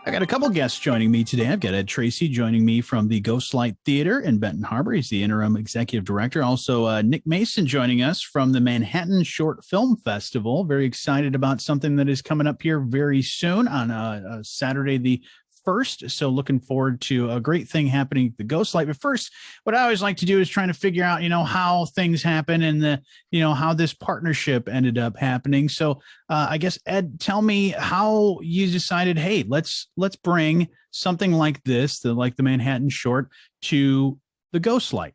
I got a couple guests joining me today. I've got Tracy joining me from the Ghostlight Theater in Benton Harbor. He's the interim executive director. Also, Nick Mason joining us from the Manhattan Short Film Festival. Very excited about something that is coming up here very soon on Saturday the 1st. So looking forward to a great thing happening at the Ghostlight. But first, what I always like to do is trying to figure out, how things happen and how this partnership ended up happening. So I guess, Ed, tell me how you decided, hey, let's bring something like this, like the Manhattan Short, to the Ghostlight.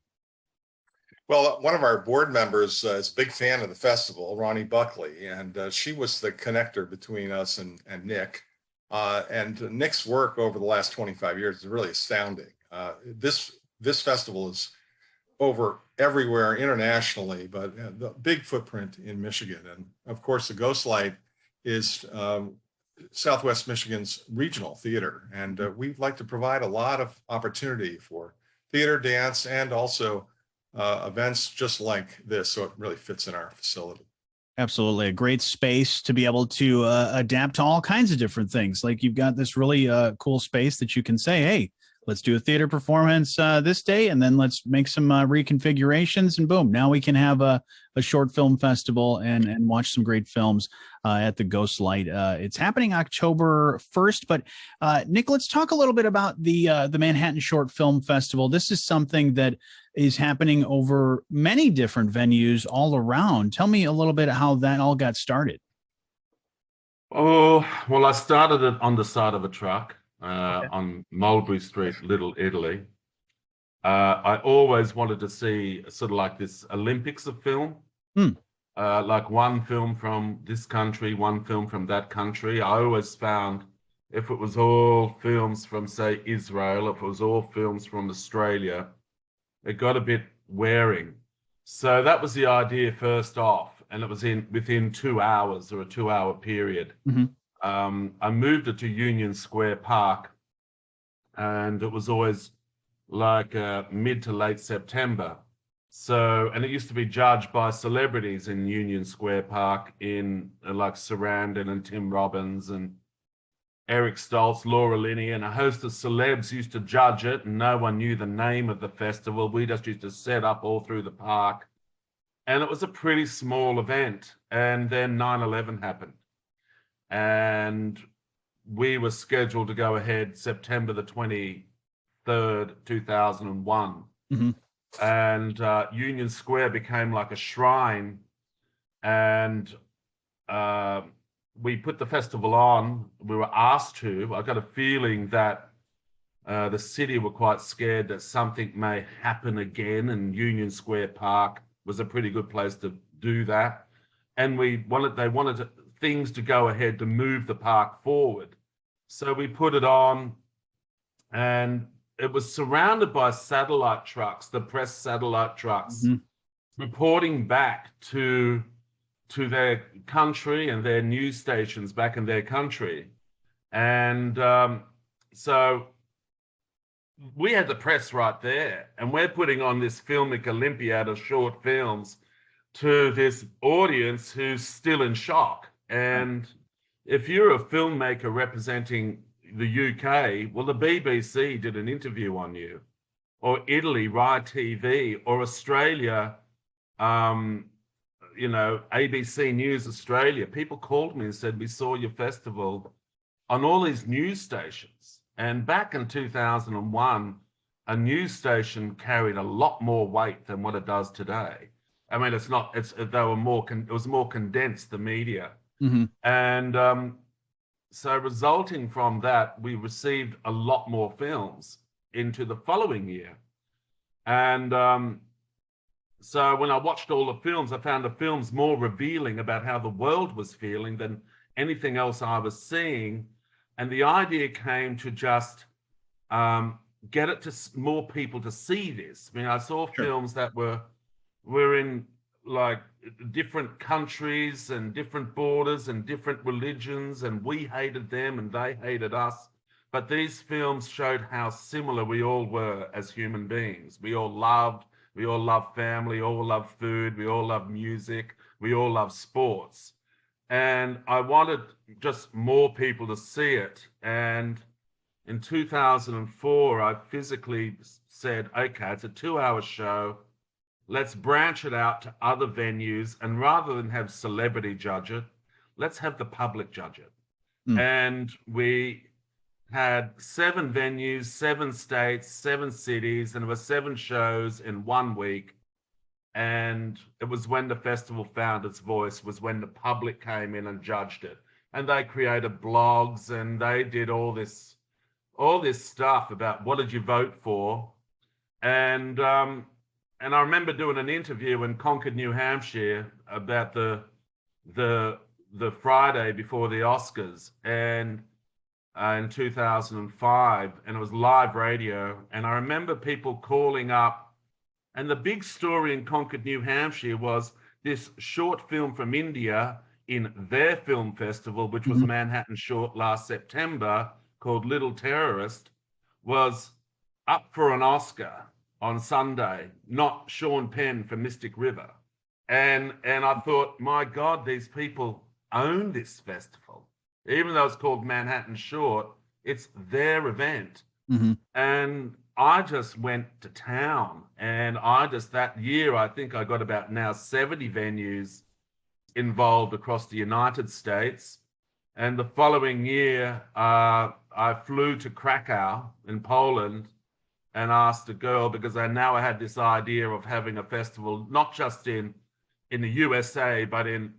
Well, one of our board members is a big fan of the festival, Ronnie Buckley, and she was the connector between us and Nick. And Nick's work over the last 25 years is really astounding. This festival is over everywhere internationally, but the big footprint in Michigan. And of course, the Ghostlight is Southwest Michigan's regional theater. And we'd like to provide a lot of opportunity for theater, dance, and also events just like this. So it really fits in our facility. Absolutely. A great space to be able to adapt to all kinds of different things. Like you've got this really cool space that you can say, hey, let's do a theater performance this day, and then let's make some reconfigurations, and boom, now we can have a short film festival and watch some great films at the Ghostlight. It's happening October 1st, but Nick, let's talk a little bit about the Manhattan Short Film Festival. This is something that is happening over many different venues all around. Tell me a little bit how that all got started. Oh, well, I started it on the side of a truck on Mulberry Street, Little Italy. I always wanted to see sort of like this Olympics of film, like one film from this country, one film from that country. I always found if it was all films from, say, Israel, if it was all films from Australia, it got a bit wearing. So that was the idea first off, and it was within 2 hours or a 2-hour period. I moved it to Union Square Park, and it was always like mid to late September. So, and it used to be judged by celebrities in Union Square Park in like Sarandon and Tim Robbins and Eric Stoltz, Laura Linney, and a host of celebs used to judge it, and no one knew the name of the festival. We just used to set up all through the park, and it was a pretty small event. And then 9/11 happened, and we were scheduled to go ahead September the 23rd, 2001. And Union Square became like a shrine, and we put the festival on. We were asked to. I got a feeling that the city were quite scared that something may happen again, and Union Square Park was a pretty good place to do that. And they wanted things to go ahead to move the park forward. So we put it on, and it was surrounded by satellite trucks, the press satellite trucks, reporting back to their country and their news stations back in their country. And so we had the press right there, and we're putting on this filmic Olympiad of short films to this audience who's still in shock. And if you're a filmmaker representing the UK, well, the BBC did an interview on you, or Italy, Rai TV, or Australia, ABC News Australia. People called me and said, we saw your festival on all these news stations. And back in 2001, a news station carried a lot more weight than what it does today. I mean, it was more condensed, the media. And so resulting from that, we received a lot more films into the following year. And so when I watched all the films, I found the films more revealing about how the world was feeling than anything else I was seeing. And the idea came to just get it to more people to see this. I mean, I saw films that were in like different countries and different borders and different religions, and we hated them and they hated us. But these films showed how similar we all were as human beings. We all loved family, all love food, we all love music, we all love sports. And I wanted just more people to see it. And in 2004, I physically said, okay, it's a 2-hour show. Let's branch it out to other venues. And rather than have celebrity judge it, let's have the public judge it. And we had 7 venues, 7 states, 7 cities, and there were 7 shows in 1 week. And it was when the festival found its voice, was when the public came in and judged it. And they created blogs and they did all this stuff about what did you vote for. And I remember doing an interview in Concord, New Hampshire about the Friday before the Oscars, and in 2005, and it was live radio. And I remember people calling up, and the big story in Concord, New Hampshire was this short film from India in their film festival, which was Manhattan Short last September, called Little Terrorist, was up for an Oscar on Sunday, not Sean Penn for Mystic River. And I thought, my God, these people own this festival. Even though it's called Manhattan Short, it's their event. And I just went to town, and that year, I think I got about now 70 venues involved across the United States. And the following year, I flew to Krakow in Poland and asked a girl, because I had this idea of having a festival, not just in the USA, but in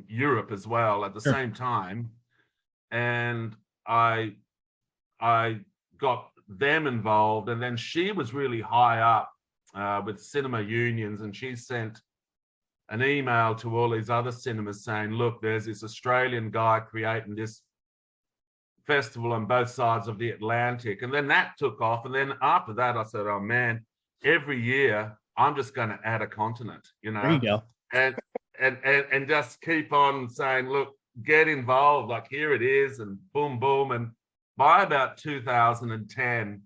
Europe as well at the same time. And I got them involved. And then she was really high up with cinema unions, and she sent an email to all these other cinemas saying, look, there's this Australian guy creating this festival on both sides of the Atlantic. And then that took off. And then after that, I said, oh man, every year I'm just going to add a continent, There you go. And just keep on saying, look, get involved, like here it is, and boom, boom. And by about 2010,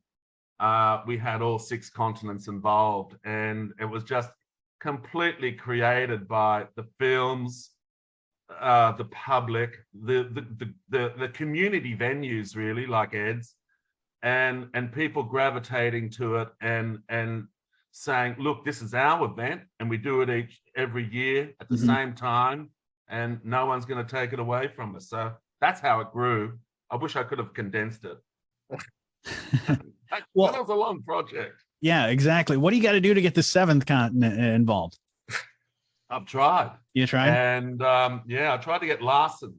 we had all 6 continents involved, and it was just completely created by the films, the public, the community venues, really, like Ed's, and people gravitating to it and saying, look, this is our event, and we do it every year at the same time, and no one's going to take it away from us. So that's how it grew. I wish I could have condensed it. That was a long project. Yeah, exactly. What do you got to do to get the 7th continent involved? I've tried. You tried? And I tried to get Larson.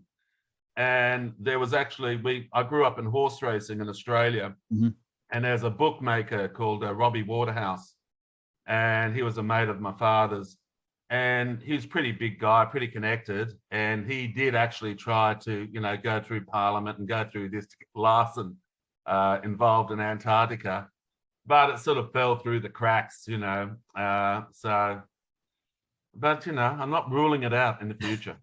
And there was actually, I grew up in horse racing in Australia. And there's a bookmaker called Robbie Waterhouse. And he was a mate of my father's. And he was a pretty big guy, pretty connected. And he did actually try to, go through Parliament and go through this to get Larson involved in Antarctica. But it sort of fell through the cracks, but I'm not ruling it out in the future.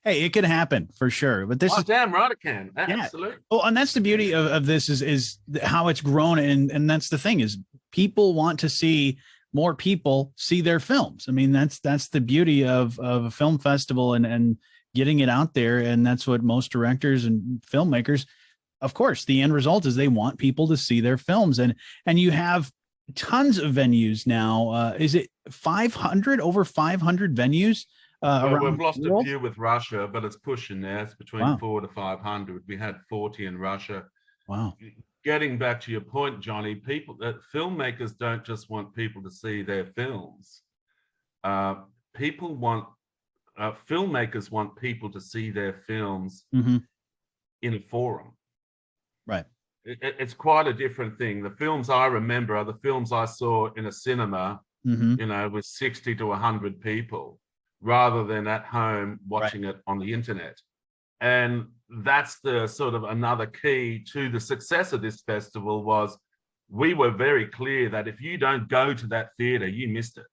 Hey, it could happen for sure. But this is damn right it can. Absolutely. Yeah. Oh, and that's the beauty of this is how it's grown. And that's the thing is people want to see more people see their films. I mean, that's the beauty of a film festival and getting it out there. And that's what most directors and filmmakers, of course, the end result is they want people to see their films. And you have tons of venues now. Is it 500, over 500 venues? We've lost a few with Russia, but it's pushing there. It's between 400 to 500. We had 40 in Russia. Wow. Getting back to your point, Johnny, filmmakers don't just want people to see their films. Filmmakers want people to see their films in a forum. Right. It's quite a different thing. The films I remember are the films I saw in a cinema, with 60 to 100 people, rather than at home watching it on the internet. And that's the sort of another key to the success of this festival was we were very clear that if you don't go to that theater, you missed it,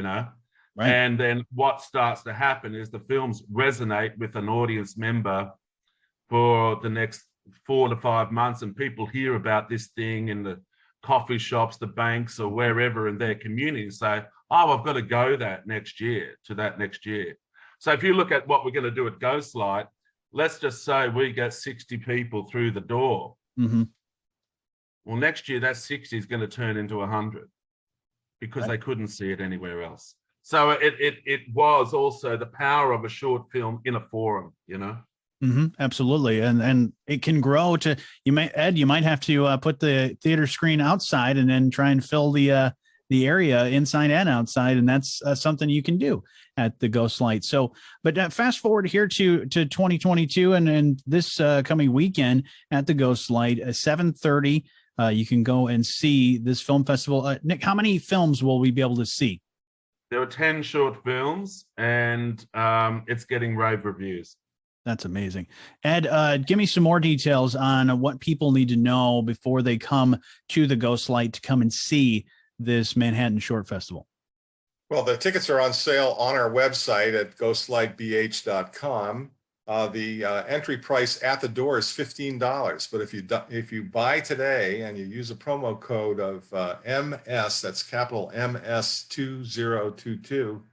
Right. And then what starts to happen is the films resonate with an audience member for the next 4 to 5 months, and people hear about this thing in the coffee shops, the banks, or wherever in their community, and say, oh, I've got to go to that next year. So if you look at what we're going to do at Ghostlight, let's just say we get 60 people through the door. Mm-hmm. Well, next year that 60 is going to turn into 100 because they couldn't see it anywhere else. So it was also the power of a short film in a forum, you know. Mm-hmm, absolutely, and it can grow to. You might have to put the theater screen outside and then try and fill the area inside and outside, and that's something you can do at the Ghostlight. So, but fast forward here to 2022 and this coming weekend at the Ghostlight, 7:30. You can go and see this film festival. Nick, how many films will we be able to see? There were 10 short films, and it's getting rave reviews. That's amazing. Ed, give me some more details on what people need to know before they come to the Ghostlight to come and see this Manhattan Short Festival. Well, the tickets are on sale on our website at ghostlightbh.com. The entry price at the door is $15, but if you buy today and you use a promo code of MS, that's capital MS 2022,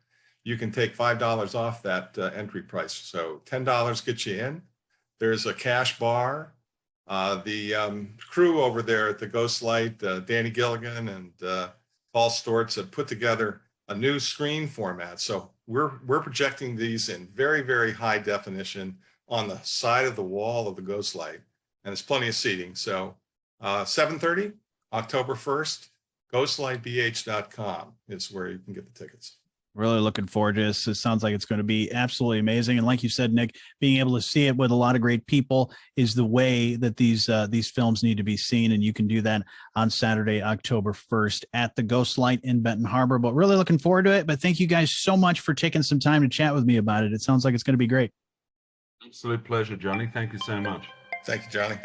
you can take $5 off that entry price. So $10 gets you in. There's a cash bar. The crew over there at the Ghostlight, Danny Gilligan and Paul Stortz, have put together a new screen format. So we're projecting these in very, very high definition on the side of the wall of the Ghostlight, and there's plenty of seating. So 7:30, October 1st, ghostlightbh.com is where you can get the tickets. Really looking forward to this. It sounds like it's going to be absolutely amazing. And like you said, Nick, being able to see it with a lot of great people is the way that these films need to be seen. And you can do that on Saturday, October 1st at the Ghostlight in Benton Harbor. But really looking forward to it. But thank you guys so much for taking some time to chat with me about it. It sounds like it's going to be great. Absolute pleasure, Johnny. Thank you so much. Thank you, Johnny.